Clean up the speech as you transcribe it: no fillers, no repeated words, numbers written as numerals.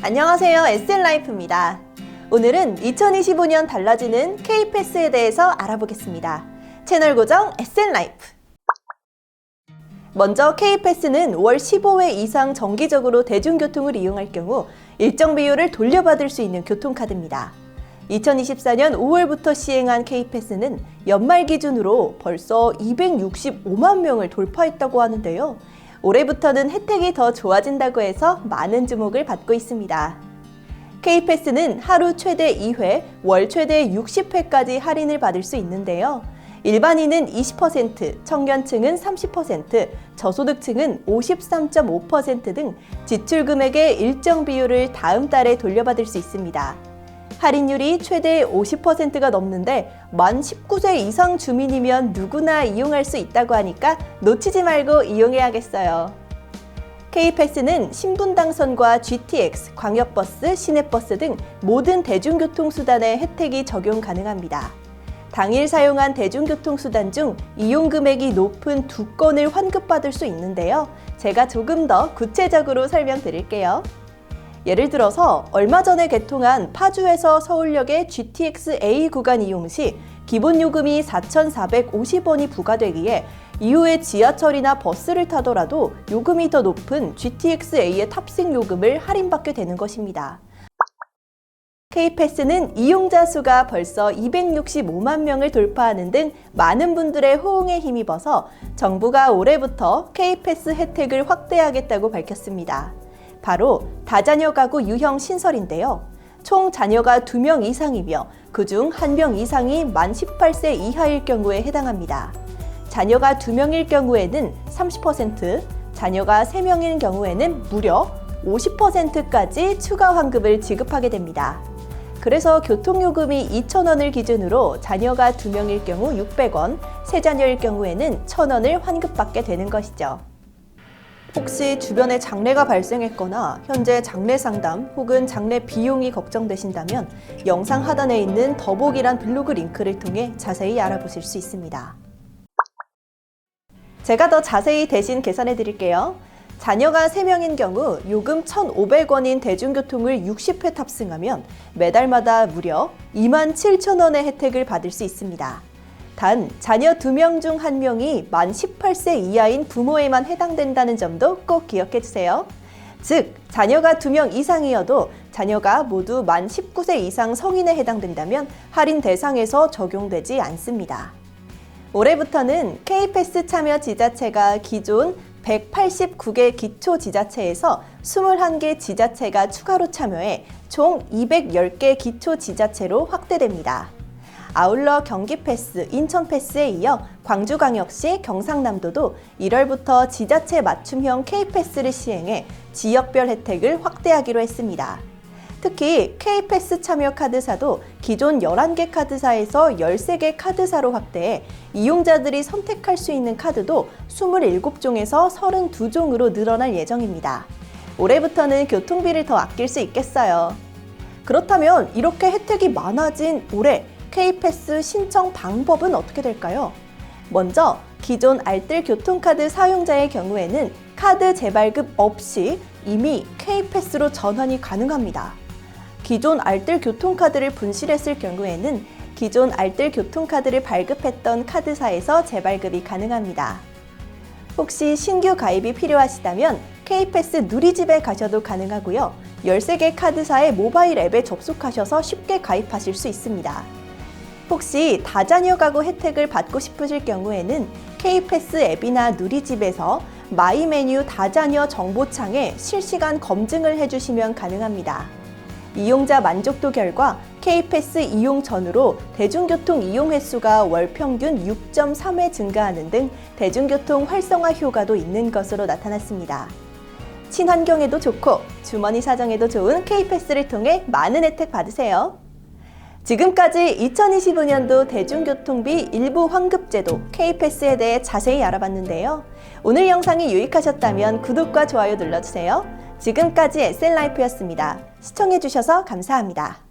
안녕하세요. SL라이프입니다. 오늘은 2025년 달라지는 K패스에 대해서 알아보겠습니다. 채널 고정 SL라이프. 먼저 K패스는 월 15회 이상 정기적으로 대중교통을 이용할 경우 일정 비율을 돌려받을 수 있는 교통카드입니다. 2024년 5월부터 시행한 K패스는 연말 기준으로 벌써 265만 명을 돌파했다고 하는데요. 올해부터는 혜택이 더 좋아진다고 해서 많은 주목을 받고 있습니다. K패스는 하루 최대 2회, 월 최대 60회까지 할인을 받을 수 있는데요. 일반인은 20%, 청년층은 30%, 저소득층은 53.5% 등 지출 금액의 일정 비율을 다음 달에 돌려받을 수 있습니다. 할인율이 최대 50%가 넘는데 만 19세 이상 주민이면 누구나 이용할 수 있다고 하니까 놓치지 말고 이용해야겠어요. K패스는 신분당선과 GTX, 광역버스, 시내버스 등 모든 대중교통수단에 혜택이 적용 가능합니다. 당일 사용한 대중교통수단 중 이용 금액이 높은 2건을 환급받을 수 있는데요. 제가 조금 더 구체적으로 설명드릴게요. 예를 들어서 얼마 전에 개통한 파주에서 서울역의 GTX A 구간 이용 시 기본 요금이 4,450원이 부과되기에 이후에 지하철이나 버스를 타더라도 요금이 더 높은 GTX A의 탑승 요금을 할인받게 되는 것입니다. K패스는 이용자 수가 벌써 265만 명을 돌파하는 등 많은 분들의 호응에 힘입어서 정부가 올해부터 K패스 혜택을 확대하겠다고 밝혔습니다. 바로 다자녀 가구 유형 신설인데요. 총 자녀가 2명 이상이며 그중 1명 이상이 만 18세 이하일 경우에 해당합니다. 자녀가 2명일 경우에는 30%, 자녀가 3명일 경우에는 무려 50%까지 추가 환급을 지급하게 됩니다. 그래서 교통요금이 2,000원을 기준으로 자녀가 2명일 경우 600원, 세 자녀일 경우에는 1,000원을 환급받게 되는 것이죠. 혹시 주변에 장례가 발생했거나 현재 장례 상담 혹은 장례 비용이 걱정되신다면 영상 하단에 있는 더보기란 블로그 링크를 통해 자세히 알아보실 수 있습니다. 제가 더 자세히 대신 계산해 드릴게요. 자녀가 3명인 경우 요금 1,500원인 대중교통을 60회 탑승하면 매달마다 무려 27,000원의 혜택을 받을 수 있습니다. 단 자녀 2명 중 1명이 만 18세 이하인 부모에만 해당된다는 점도 꼭 기억해 주세요. 즉, 자녀가 2명 이상이어도 자녀가 모두 만 19세 이상 성인에 해당된다면 할인 대상에서 적용되지 않습니다. 올해부터는 K패스 참여 지자체가 기존 189개 기초 지자체에서 21개 지자체가 추가로 참여해 총 210개 기초 지자체로 확대됩니다. 아울러 경기패스, 인천패스에 이어 광주광역시, 경상남도도 1월부터 지자체 맞춤형 K패스를 시행해 지역별 혜택을 확대하기로 했습니다. 특히 K패스 참여 카드사도 기존 11개 카드사에서 13개 카드사로 확대해 이용자들이 선택할 수 있는 카드도 27종에서 32종으로 늘어날 예정입니다. 올해부터는 교통비를 더 아낄 수 있겠어요. 그렇다면 이렇게 혜택이 많아진 올해 K패스 신청 방법은 어떻게 될까요? 먼저 기존 알뜰 교통카드 사용자의 경우에는 카드 재발급 없이 이미 K패스로 전환이 가능합니다. 기존 알뜰 교통카드를 분실했을 경우에는 기존 알뜰 교통카드를 발급했던 카드사에서 재발급이 가능합니다. 혹시 신규 가입이 필요하시다면 K패스 누리집에 가셔도 가능하고요. 13개 카드사의 모바일 앱에 접속하셔서 쉽게 가입하실 수 있습니다. 혹시 다자녀 가구 혜택을 받고 싶으실 경우에는 K패스 앱이나 누리집에서 마이 메뉴 다자녀 정보창에 실시간 검증을 해주시면 가능합니다. 이용자 만족도 결과 K패스 이용 전후로 대중교통 이용 횟수가 월 평균 6.3회 증가하는 등 대중교통 활성화 효과도 있는 것으로 나타났습니다. 친환경에도 좋고 주머니 사정에도 좋은 K패스를 통해 많은 혜택 받으세요. 지금까지 2025년도 대중교통비 일부 환급제도 K패스에 대해 자세히 알아봤는데요. 오늘 영상이 유익하셨다면 구독과 좋아요 눌러주세요. 지금까지 SL라이프였습니다. 시청해주셔서 감사합니다.